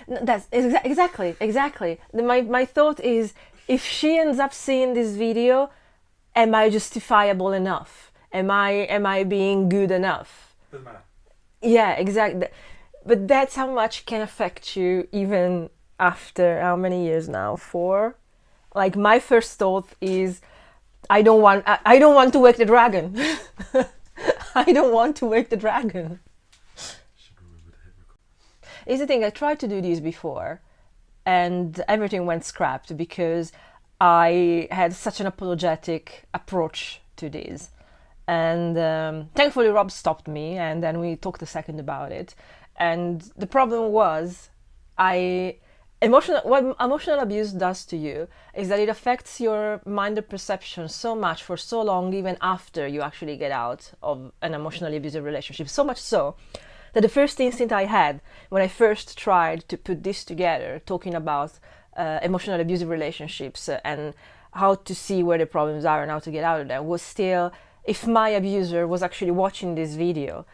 That's exactly. My thought is, if she ends up seeing this video, am I justifiable enough? Am I being good enough? Doesn't matter. Yeah, exactly. But that's how much can affect you even after how many years now? 4? Like, my first thought is, I don't want to wake the dragon. I don't want to wake the dragon. Is the thing, I tried to do this before and everything went scrapped because I had such an apologetic approach to this. And thankfully Rob stopped me, and then we talked a second about it. And the problem was, what emotional abuse does to you is that it affects your mind and perception so much for so long, even after you actually get out of an emotionally abusive relationship. So much so that the first instinct I had when I first tried to put this together, talking about emotional abusive relationships and how to see where the problems are and how to get out of them, was still, if my abuser was actually watching this video,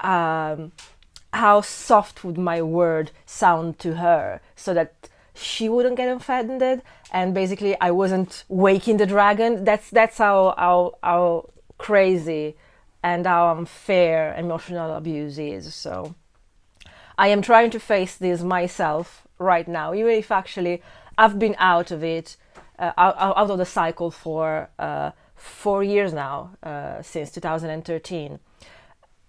how soft would my word sound to her so that she wouldn't get offended, and basically I wasn't waking the dragon. That's how crazy and how unfair emotional abuse is. So I am trying to face this myself right now, even if actually I've been out of it, out of the cycle for 4 years now, since 2013.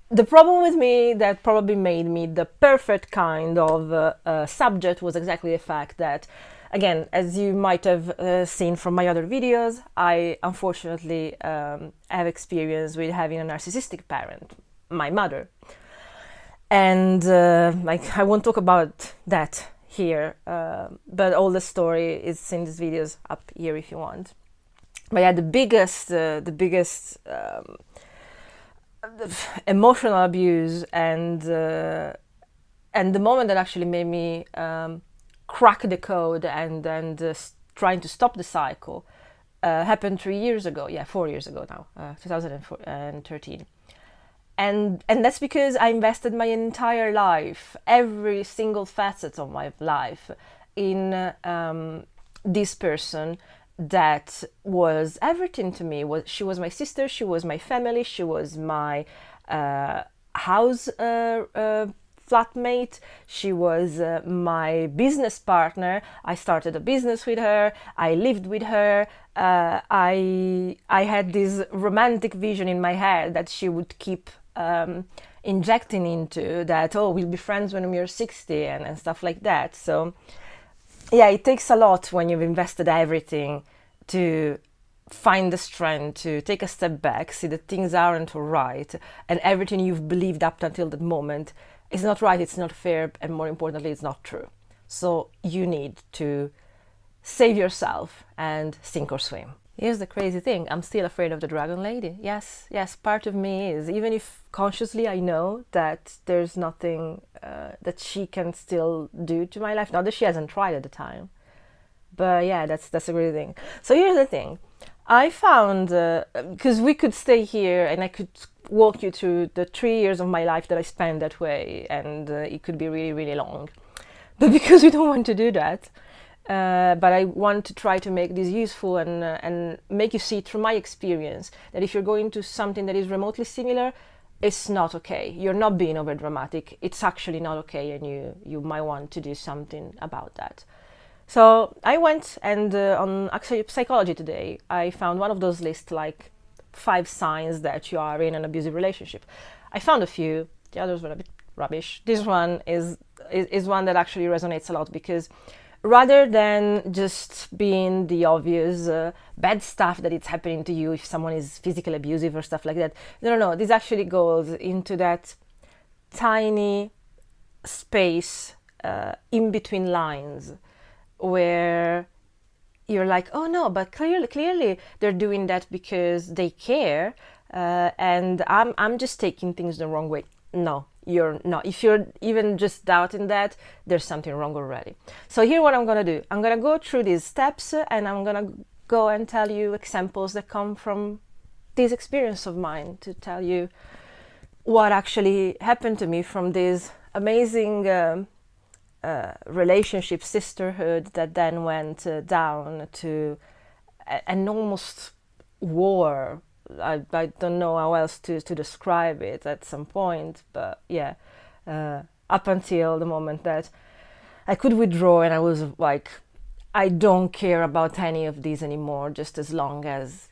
The problem with me that probably made me the perfect kind of subject was exactly the fact that, again, as you might have seen from my other videos, I unfortunately have experience with having a narcissistic parent, my mother. And like, I won't talk about that here, but all the story is in these videos up here if you want. But yeah, the biggest emotional abuse and the moment that actually made me crack the code and trying to stop the cycle happened 4 years ago now, 2013. And that's because I invested my entire life, every single facet of my life, in this person that was everything to me. She was my sister, she was my family, she was my house flatmate, she was my business partner. I started a business with her, I lived with her. I had this romantic vision in my head that she would keep injecting into, that, oh, we'll be friends when we're 60 and stuff like that. So yeah, it takes a lot when you've invested everything to find the strength to take a step back, see that things aren't right, and everything you've believed up until that moment is not right, it's not fair, and more importantly, it's not true. So you need to save yourself and sink or swim. Here's the crazy thing, I'm still afraid of the dragon lady. Yes, part of me is, even if consciously I know that there's nothing that she can still do to my life. Not that she hasn't tried at the time, but yeah, that's a great thing. So here's the thing, I found, because we could stay here and I could walk you through the 3 years of my life that I spent that way, and it could be really, really long. But because we don't want to do that, but I want to try to make this useful and make you see through my experience that if you're going to something that is remotely similar, it's not okay. You're not being over dramatic. It's actually not okay, and you might want to do something about that. So I went and on actually Psychology Today, I found one of those lists, like 5 signs that you are in an abusive relationship. I found a few, the others were a bit rubbish. This one is one that actually resonates a lot, because rather than just being the obvious bad stuff that it's happening to you if someone is physically abusive or stuff like that, no, this actually goes into that tiny space in between lines, where you're like, oh no, but clearly they're doing that because they care, and I'm just taking things the wrong way. No, you're not. If you're even just doubting that, there's something wrong already. So here what I'm gonna do, I'm gonna go through these steps, and I'm gonna go and tell you examples that come from this experience of mine, to tell you what actually happened to me from this amazing relationship, sisterhood, that then went down to an almost war. I don't know how else to describe it at some point, but yeah, up until the moment that I could withdraw, and I was like, I don't care about any of these anymore, just as long as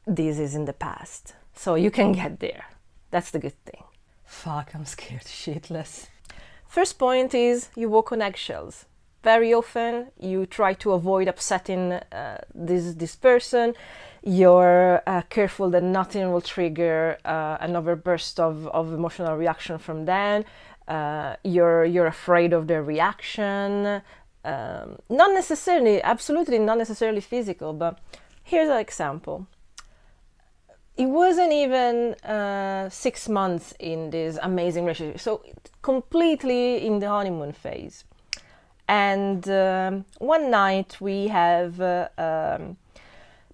this is in the past. So you can get there. That's the good thing. Fuck, I'm scared shitless. First point is you walk on eggshells. Very often you try to avoid upsetting this person. You're careful that nothing will trigger another burst of emotional reaction from them. You're afraid of their reaction. Not necessarily, absolutely not necessarily physical, but here's an example. It wasn't even 6 months in this amazing relationship, so completely in the honeymoon phase. And one night we have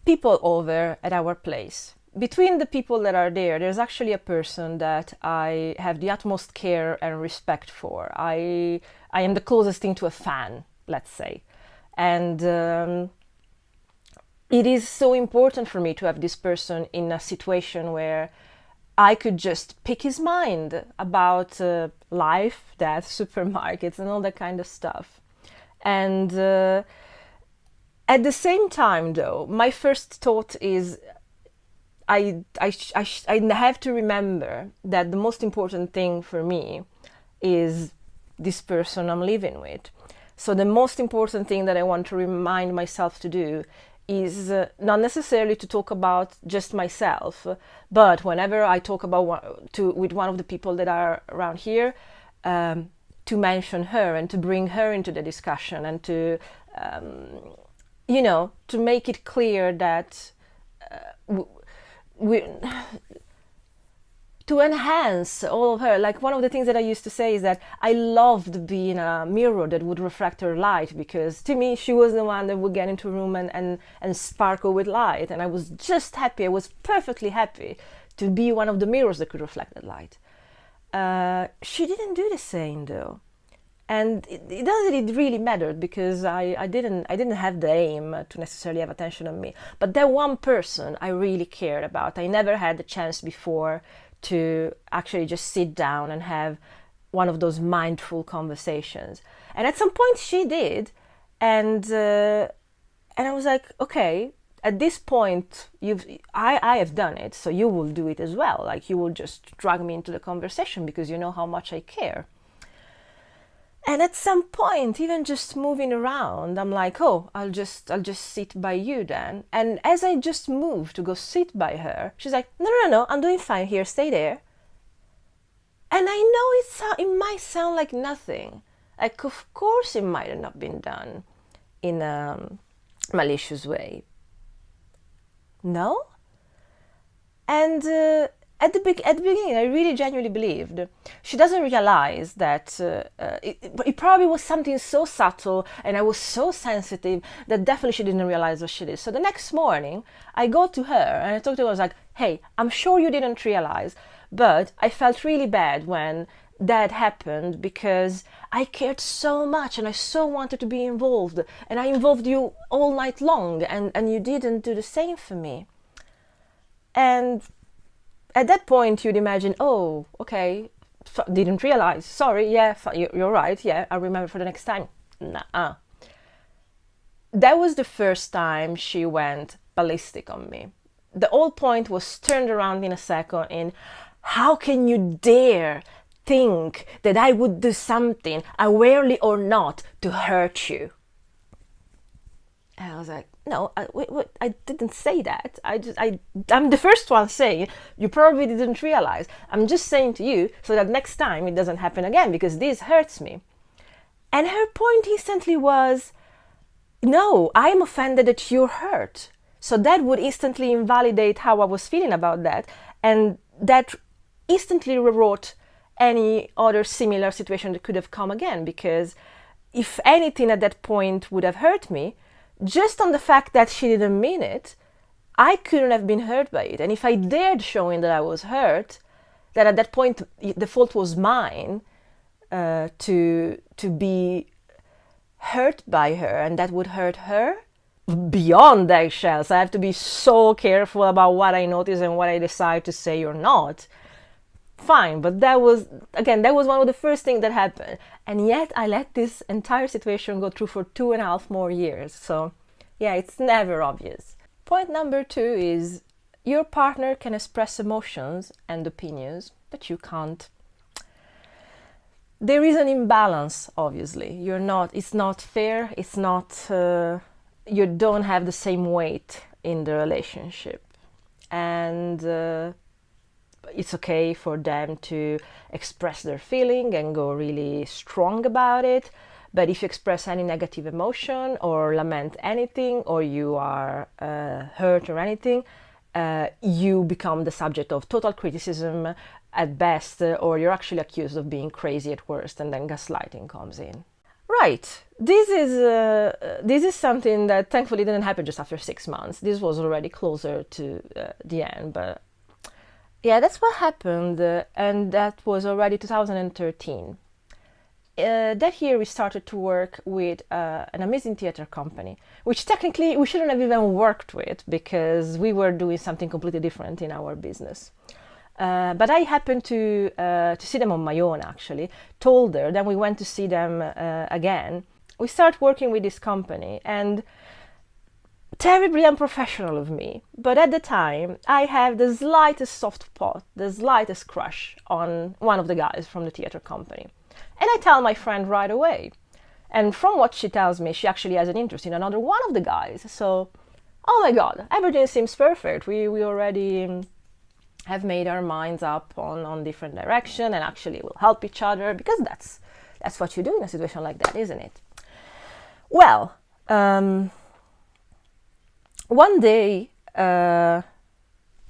people over at our place. Between the people that are there, there's actually a person that I have the utmost care and respect for. I am the closest thing to a fan, let's say. And it is so important for me to have this person in a situation where I could just pick his mind about life, death, supermarkets, and all that kind of stuff. And at the same time, though, my first thought is I have to remember that the most important thing for me is this person I'm living with. So the most important thing that I want to remind myself to do is not necessarily to talk about just myself, but whenever I talk about with one of the people that are around here, to mention her and to bring her into the discussion, and to to make it clear that to enhance all of her. Like, one of the things that I used to say is that I loved being a mirror that would reflect her light, because to me she was the one that would get into a room and sparkle with light, and I was just happy. I was perfectly happy to be one of the mirrors that could reflect that light. She didn't do the same, though, and it really mattered, because I didn't have the aim to necessarily have attention on me. But that one person I really cared about. I never had the chance before to actually just sit down and have one of those mindful conversations. And at some point she did, and I was like, okay, at this point I have done it, so you will do it as well. Like, you will just drag me into the conversation because you know how much I care. And at some point, even just moving around, I'm like, oh, I'll just sit by you then. And as I just moved to go sit by her, she's like, no, I'm doing fine here, stay there. And I know it might sound like nothing. Like, of course it might have not been done in a malicious way. No? And at the beginning, I really genuinely believed she doesn't realize that it probably was something so subtle, and I was so sensitive that definitely she didn't realize what she did. So the next morning, I go to her and I talked to her. I was like, hey, I'm sure you didn't realize, but I felt really bad when that happened, because I cared so much and I so wanted to be involved, and I involved you all night long, and you didn't do the same for me. And at that point, you'd imagine, oh, okay, didn't realize, sorry, yeah, you're right, yeah, I'll remember for the next time. Nuh-uh. That was the first time she went ballistic on me. The whole point was turned around in a second in, how can you dare think that I would do something, awarely or not, to hurt you? And I was like, no, I didn't say that. I'm the first one saying, you probably didn't realize. I'm just saying to you so that next time it doesn't happen again, because this hurts me. And her point instantly was, no, I'm offended that you're hurt. So that would instantly invalidate how I was feeling about that. And that instantly rewrote any other similar situation that could have come again. Because if anything at that point would have hurt me, just on the fact that she didn't mean it, I couldn't have been hurt by it. And if I dared showing that I was hurt, that at that point the fault was mine, to be hurt by her, and that would hurt her beyond eggshells. I have to be so careful about what I notice and what I decide to say or not. Fine, but that was one of the first things that happened. And yet I let this entire situation go through for 2.5 more years. So yeah, it's never obvious. Point number 2 is your partner can express emotions and opinions, but you can't. There is an imbalance, obviously. It's not fair, it's not, you don't have the same weight in the relationship. And it's okay for them to express their feeling and go really strong about it. But if you express any negative emotion or lament anything, or you are hurt or anything, you become the subject of total criticism at best, or you're actually accused of being crazy at worst, and then gaslighting comes in. Right, this is something that thankfully didn't happen just after 6 months. This was already closer to the end, but yeah, that's what happened, and that was already 2013. That year we started to work with an amazing theater company, which technically we shouldn't have even worked with because we were doing something completely different in our business. But I happened to see them on my own, actually, told her, then we went to see them again. We started working with this company, and terribly unprofessional of me, but at the time I have the slightest soft spot, the slightest crush on one of the guys from the theater company. And I tell my friend right away. And from what she tells me, she actually has an interest in another one of the guys. So, oh my God, everything seems perfect. We already have made our minds up on different direction, and actually will help each other, because that's what you do in a situation like that, isn't it? Well, one day,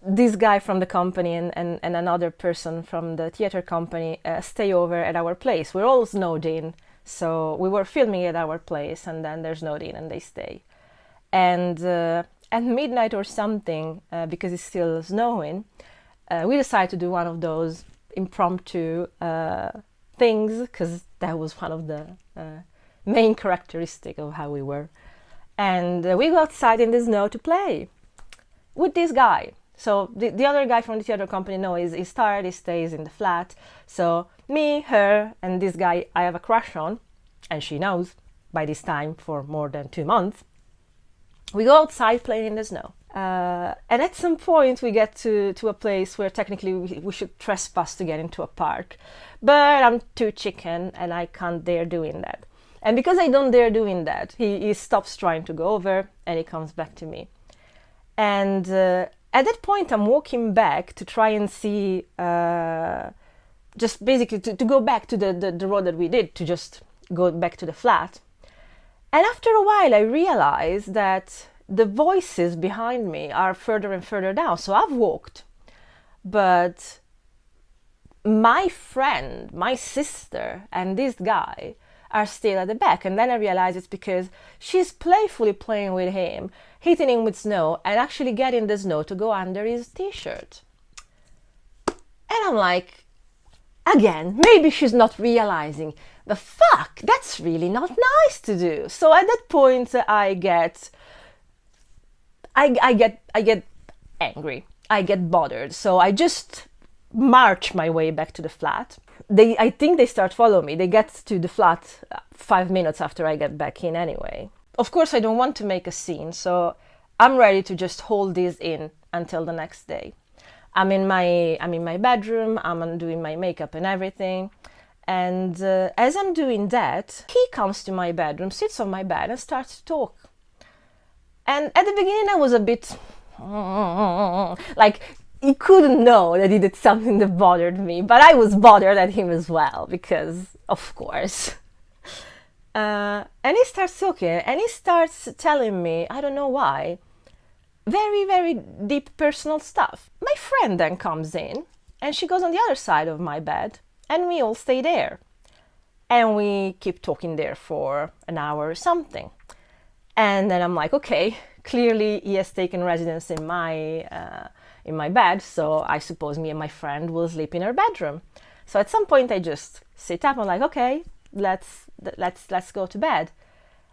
this guy from the company and another person from the theater company stay over at our place. We're all snowed in, so we were filming at our place, and then they're snowed in and they stay. And at midnight or something, because it's still snowing, we decided to do one of those impromptu things, because that was one of the main characteristics of how we were. And we go outside in the snow to play with this guy. So the other guy from the theater company knows he's tired, he stays in the flat. So me, her, and this guy I have a crush on, and she knows by this time for more than 2 months, we go outside playing in the snow. And at some point we get to a place where technically we should trespass to get into a park. But I'm too chicken and I can't dare doing that. And because I don't dare doing that, he stops trying to go over and he comes back to me. And at that point I'm walking back to try and see, just basically to go back to the road that we did, to just go back to the flat. And after a while I realized that the voices behind me are further and further down. So I've walked, but my friend, my sister, and this guy are still at the back. And then I realized it's because she's playfully playing with him, hitting him with snow, and actually getting the snow to go under his t-shirt. And I'm like, again, maybe she's not realizing, but fuck, that's really not nice to do. So at that point I get angry, I get bothered. So I just march my way back to the flat. I think they start following me. They get to the flat 5 minutes after I get back in anyway. Of course, I don't want to make a scene, so I'm ready to just hold this in until the next day. I'm in my bedroom, I'm doing my makeup and everything. And as I'm doing that, he comes to my bedroom, sits on my bed and starts to talk. And at the beginning I was a bit like, he couldn't know that he did something that bothered me, but I was bothered at him as well, because of course. And he starts talking, and he starts telling me, I don't know why, very, very deep personal stuff. My friend then comes in, and she goes on the other side of my bed, and we all stay there. And we keep talking there for an hour or something. And then I'm like, okay, clearly he has taken residence in my bed, so I suppose me and my friend will sleep in her bedroom. So at some point I just sit up and I'm like, okay, let's go to bed.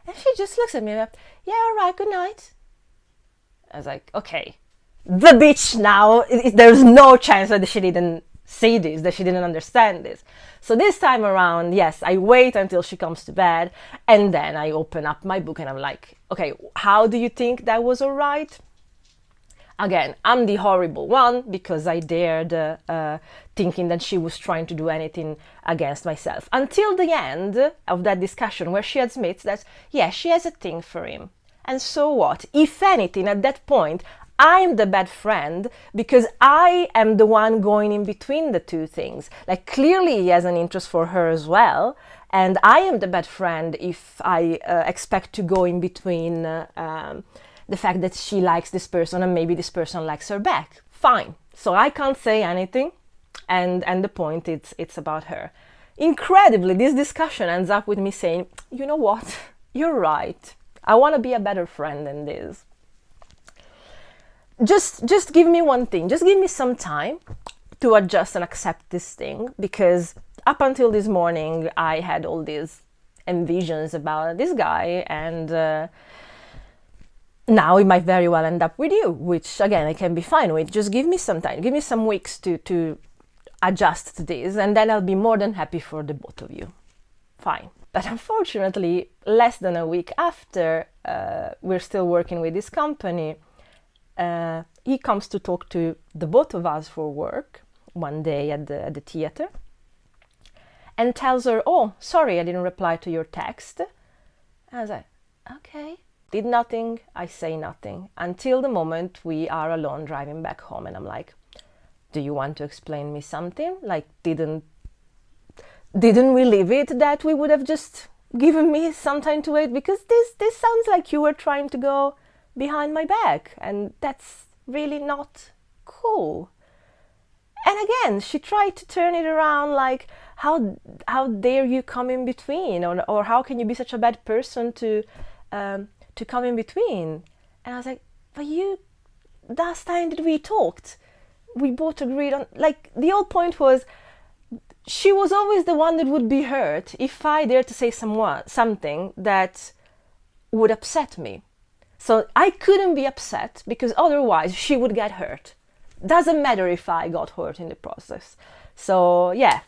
And she just looks at me like, yeah, all right, good night. I was like, okay, the bitch now, there's no chance that she didn't see this, that she didn't understand this. So this time around, yes, I wait until she comes to bed, and then I open up my book and I'm like, okay, how do you think that was all right? Again, I'm the horrible one because I dared thinking that she was trying to do anything against myself. Until the end of that discussion where she admits that, yeah, she has a thing for him. And so what? If anything, at that point, I'm the bad friend because I am the one going in between the two things. Like, clearly he has an interest for her as well. And I am the bad friend if I expect to go in between the fact that she likes this person and maybe this person likes her back. Fine. So I can't say anything. And the point, it's about her. Incredibly, this discussion ends up with me saying, you know what? You're right. I want to be a better friend than this. Just give me one thing. Just give me some time to adjust and accept this thing, because up until this morning, I had all these envisions about this guy, and now it might very well end up with you, which again, I can be fine with. Just give me some time. Give me some weeks to adjust to this, and then I'll be more than happy for the both of you. Fine. But unfortunately, less than a week after we're still working with this company, he comes to talk to the both of us for work one day at the theater, and tells her, oh, sorry, I didn't reply to your text. I was like, okay. Did nothing, I say nothing, until the moment we are alone driving back home, and I'm like, do you want to explain me something? Like, didn't we leave it that we would have just given me some time to wait? Because this sounds like you were trying to go behind my back, and that's really not cool. And again, she tried to turn it around like, how dare you come in between, or how can you be such a bad person to come in between? And I was like, but you, last time that we talked, we both agreed on, like, the whole point was, she was always the one that would be hurt if I dared to say something that would upset me. So I couldn't be upset because otherwise she would get hurt. Doesn't matter if I got hurt in the process. So yeah,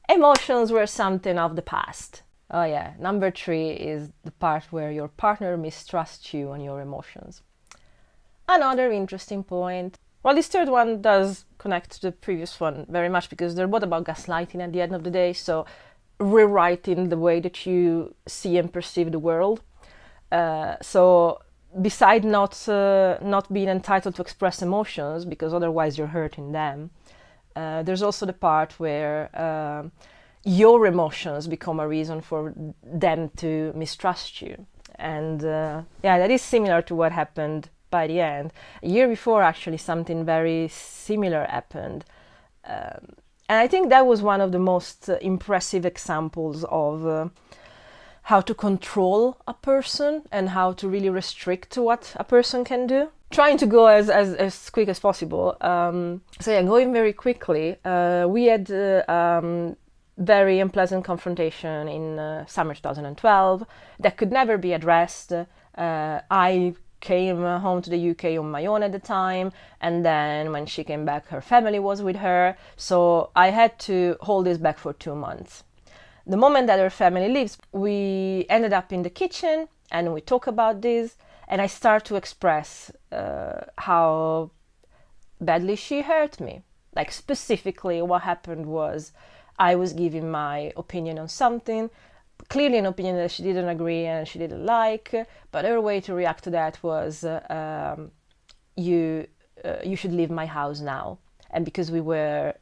emotions were something of the past. Oh yeah, number 3 is the part where your partner mistrusts you on your emotions. Another interesting point. Well, this third one does connect to the previous one very much because they're both about gaslighting at the end of the day. So rewriting the way that you see and perceive the world. So beside not being entitled to express emotions because otherwise you're hurting them, there's also the part where your emotions become a reason for them to mistrust you. And yeah, that is similar to what happened by the end. A year before, actually, something very similar happened. And I think that was one of the most impressive examples of how to control a person and how to really restrict what a person can do. Trying to go as quick as possible. So yeah, going very quickly, we had very unpleasant confrontation in summer 2012 that could never be addressed. I came home to the UK on my own at the time, and then when she came back, her family was with her, so I had to hold this back for 2 months. The moment that her family leaves, we ended up in the kitchen and we talk about this, and I start to express how badly she hurt me. Like, specifically what happened was I was giving my opinion on something, clearly an opinion that she didn't agree and she didn't like, but her way to react to that was, you should leave my house now. And because we were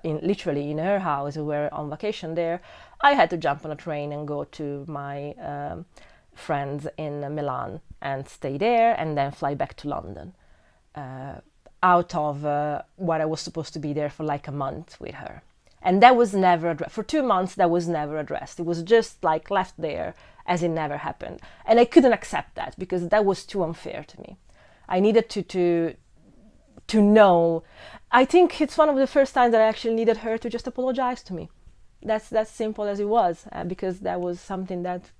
literally in her house, we were on vacation there, I had to jump on a train and go to my friends in Milan and stay there and then fly back to London, out of what I was supposed to be there for like a month with her. And that was never addressed. For 2 months, that was never addressed. It was just like left there as it never happened. And I couldn't accept that because that was too unfair to me. I needed to know. I think it's one of the first times that I actually needed her to just apologize to me. That's simple as it was, because that was something that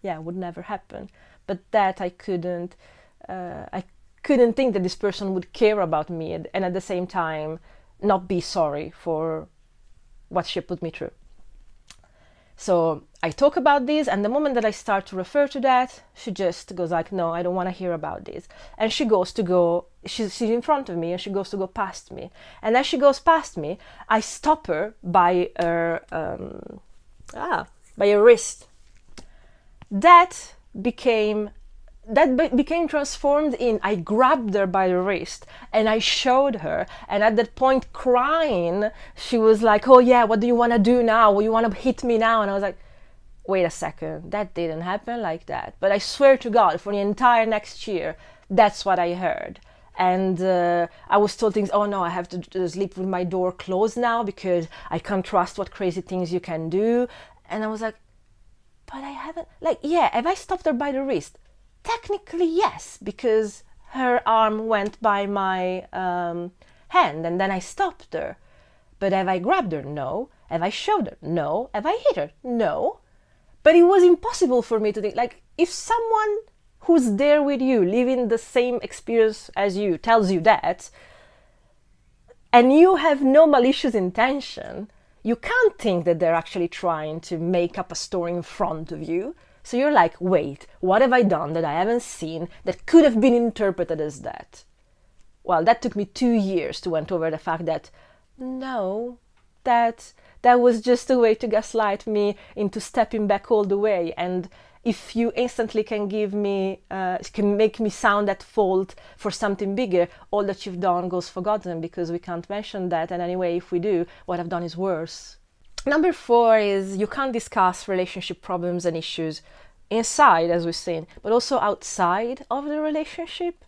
yeah, would never happen. But that I couldn't think that this person would care about me and at the same time not be sorry for what she put me through. So I talk about this, and the moment that I start to refer to that, she just goes like, no, I don't want to hear about this. And she's in front of me, and she goes to go past me. And as she goes past me, I stop her by her wrist. That became transformed in, I grabbed her by the wrist and I showed her, and at that point, crying, she was like, oh yeah, what do you want to do now? Well, you want to hit me now? And I was like, wait a second, that didn't happen like that. But I swear to God, for the entire next year, that's what I heard. And I was told things, oh no, I have to sleep with my door closed now because I can't trust what crazy things you can do. And I was like, but I haven't, like, yeah, have I stopped her by the wrist? Technically, yes, because her arm went by my hand and then I stopped her. But have I grabbed her? No. Have I showed her? No. Have I hit her? No. But it was impossible for me to think, like, if someone who's there with you, living the same experience as you, tells you that, and you have no malicious intention, you can't think that they're actually trying to make up a story in front of you. So you're like, wait, what have I done that I haven't seen that could have been interpreted as that? Well, that took me 2 years to went over the fact that, no, that was just a way to gaslight me into stepping back all the way. And if you instantly can can make me sound at fault for something bigger, all that you've done goes forgotten because we can't mention that. And anyway, if we do, what I've done is worse. Number 4 is you can't discuss relationship problems and issues inside, as we've seen, but also outside of the relationship.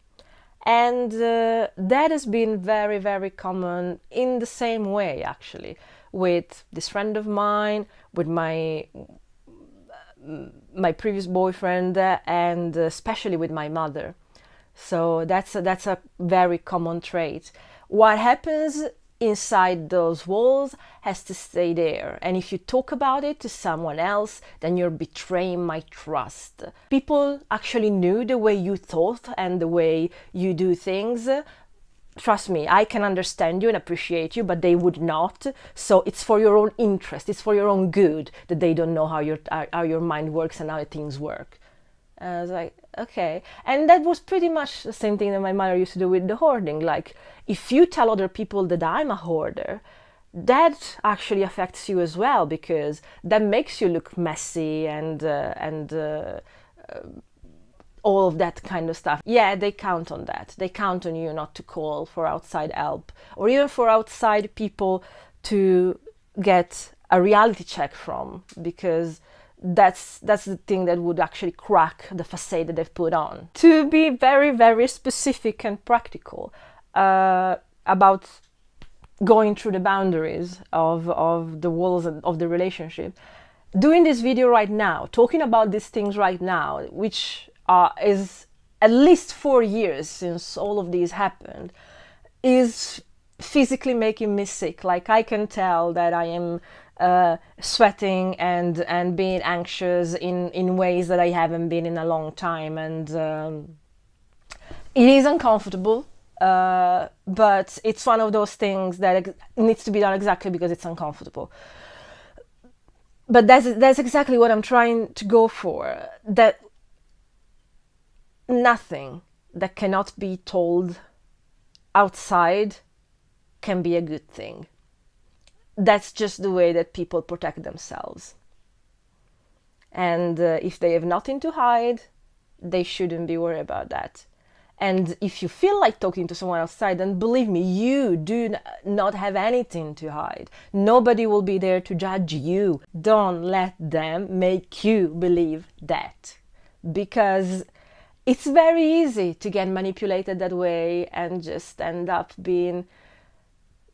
And that has been very, very common in the same way, actually, with this friend of mine, with my previous boyfriend, and especially with my mother. So that's a very common trait. What happens inside those walls has to stay there, and if you talk about it to someone else, then you're betraying my trust. People actually knew the way you thought and the way you do things. Trust me, I can understand you and appreciate you, but they would not. So it's for your own interest, it's for your own good that they don't know how your mind works and how things work. And I was like, okay. And that was pretty much the same thing that my mother used to do with the hoarding. Like, if you tell other people that I'm a hoarder, that actually affects you as well, because that makes you look messy and all of that kind of stuff. Yeah, they count on that. They count on you not to call for outside help or even for outside people to get a reality check from, because that's the thing that would actually crack the facade that they've put on. To be very, very specific and practical about going through the boundaries of the walls of the relationship, doing this video right now, talking about these things right now, which is at least 4 years since all of these happened, is physically making me sick. Like, I can tell that I am sweating and being anxious in ways that I haven't been in a long time, and it is uncomfortable, but it's one of those things that needs to be done exactly because it's uncomfortable. But that's exactly what I'm trying to go for, that nothing that cannot be told outside can be a good thing. That's just the way that people protect themselves. And if they have nothing to hide, they shouldn't be worried about that. And if you feel like talking to someone outside, then believe me, you do not have anything to hide. Nobody will be there to judge you. Don't let them make you believe that, because it's very easy to get manipulated that way and just end up being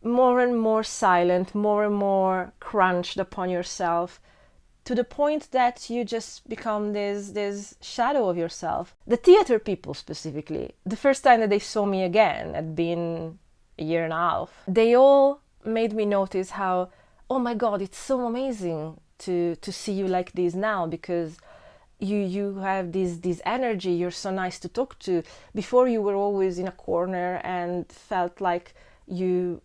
more and more silent, more and more crunched upon yourself, to the point that you just become this shadow of yourself. The theater people specifically, the first time that they saw me again, had been a year and a half, they all made me notice how, oh my God, it's so amazing to see you like this now, because you have this energy, you're so nice to talk to. Before you were always in a corner and felt like you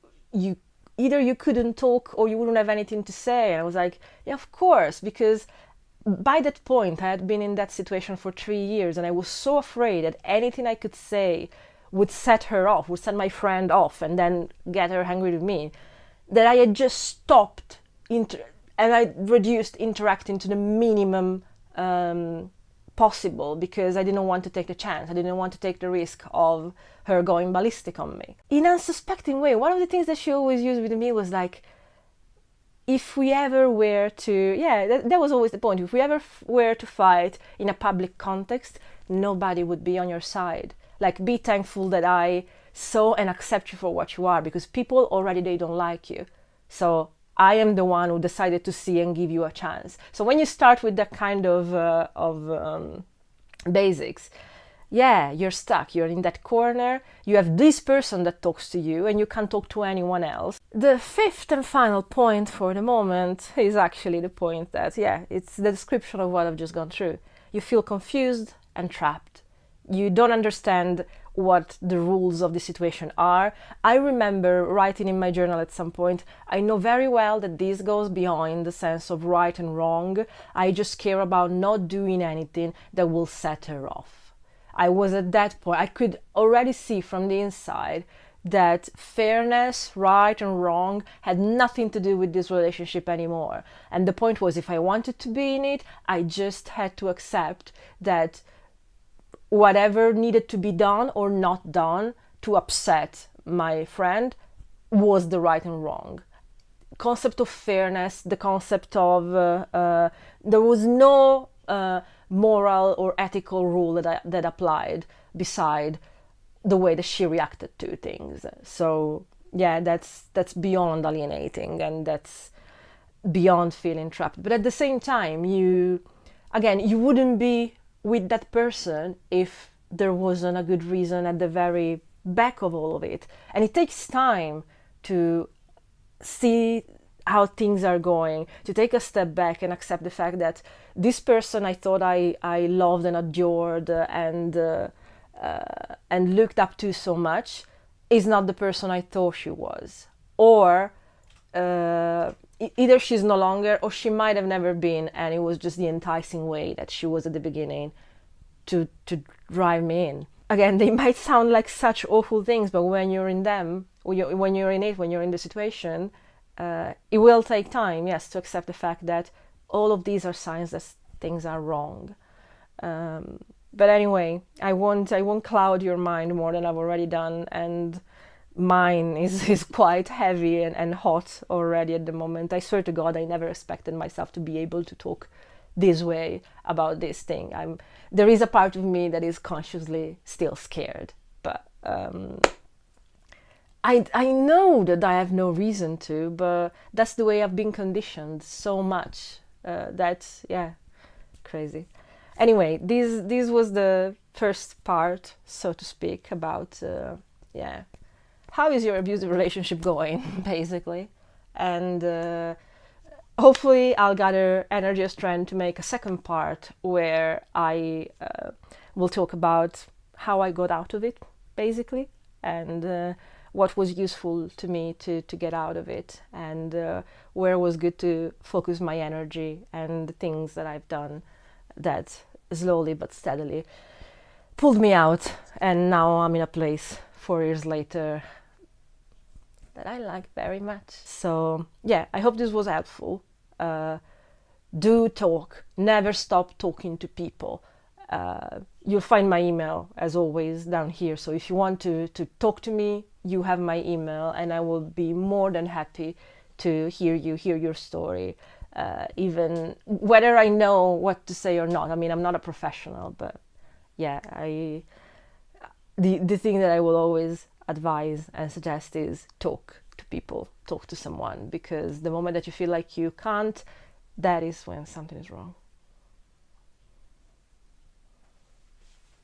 either you couldn't talk or you wouldn't have anything to say. And I was like, yeah, of course, because by that point I had been in that situation for 3 years, and I was so afraid that anything I could say would set her off, would set my friend off, and then get her angry with me, that I had just stopped and I reduced interacting to the minimum possible, because I didn't want to take the chance. I didn't want to take the risk of her going ballistic on me. In an unsuspecting way, one of the things that she always used with me was like, if we ever were to, that was always the point, if we ever were to fight in a public context, nobody would be on your side. Like, be thankful that I saw and accept you for what you are, because people already, they don't like you. So I am the one who decided to see and give you a chance. So when you start with that kind of basics, you're stuck. You're in that corner. You have this person that talks to you, and you can't talk to anyone else. The fifth and final point for the moment is actually the point that, it's the description of what I've just gone through. You feel confused and trapped. You don't understand what the rules of the situation are. I remember writing in my journal at some point, I know very well that this goes beyond the sense of right and wrong. I just care about not doing anything that will set her off. I was at that point, I could already see from the inside that fairness, right and wrong, had nothing to do with this relationship anymore. And the point was, if I wanted to be in it, I just had to accept that whatever needed to be done or not done to upset my friend was the right and wrong. Concept of fairness, the concept of there was no moral or ethical rule that applied beside the way that she reacted to things. So that's beyond alienating, and that's beyond feeling trapped. But at the same time, you wouldn't be with that person if there wasn't a good reason at the very back of all of it. And it takes time to see how things are going, to take a step back and accept the fact that this person I thought I loved and adored and looked up to so much is not the person I thought she was. Or either she's no longer, or she might have never been, and it was just the enticing way that she was at the beginning to drive me in. Again, they might sound like such awful things, but when you're in them, when you're in the situation, it will take time, yes, to accept the fact that all of these are signs that things are wrong. But anyway, I won't cloud your mind more than I've already done, and mine is quite heavy and hot already at the moment. I swear to God, I never expected myself to be able to talk this way about this thing. There is a part of me that is consciously still scared, but I know that I have no reason to, but that's the way I've been conditioned so much. That's crazy. Anyway, this was the first part, so to speak, about how is your abusive relationship going, basically. And hopefully I'll gather energy and strength to make a second part where I will talk about how I got out of it, basically, and what was useful to me to get out of it, and where it was good to focus my energy, and the things that I've done that slowly but steadily pulled me out, and now I'm in a place 4 years later that I like very much. So I hope this was helpful. Do talk, never stop talking to people. You'll find my email as always down here, so if you want to talk to me, you have my email, and I will be more than happy to hear your story, even whether I know what to say or not. I mean, I'm not a professional, but the thing that I will always advise and suggest is talk to people, talk to someone, because the moment that you feel like you can't, that is when something is wrong.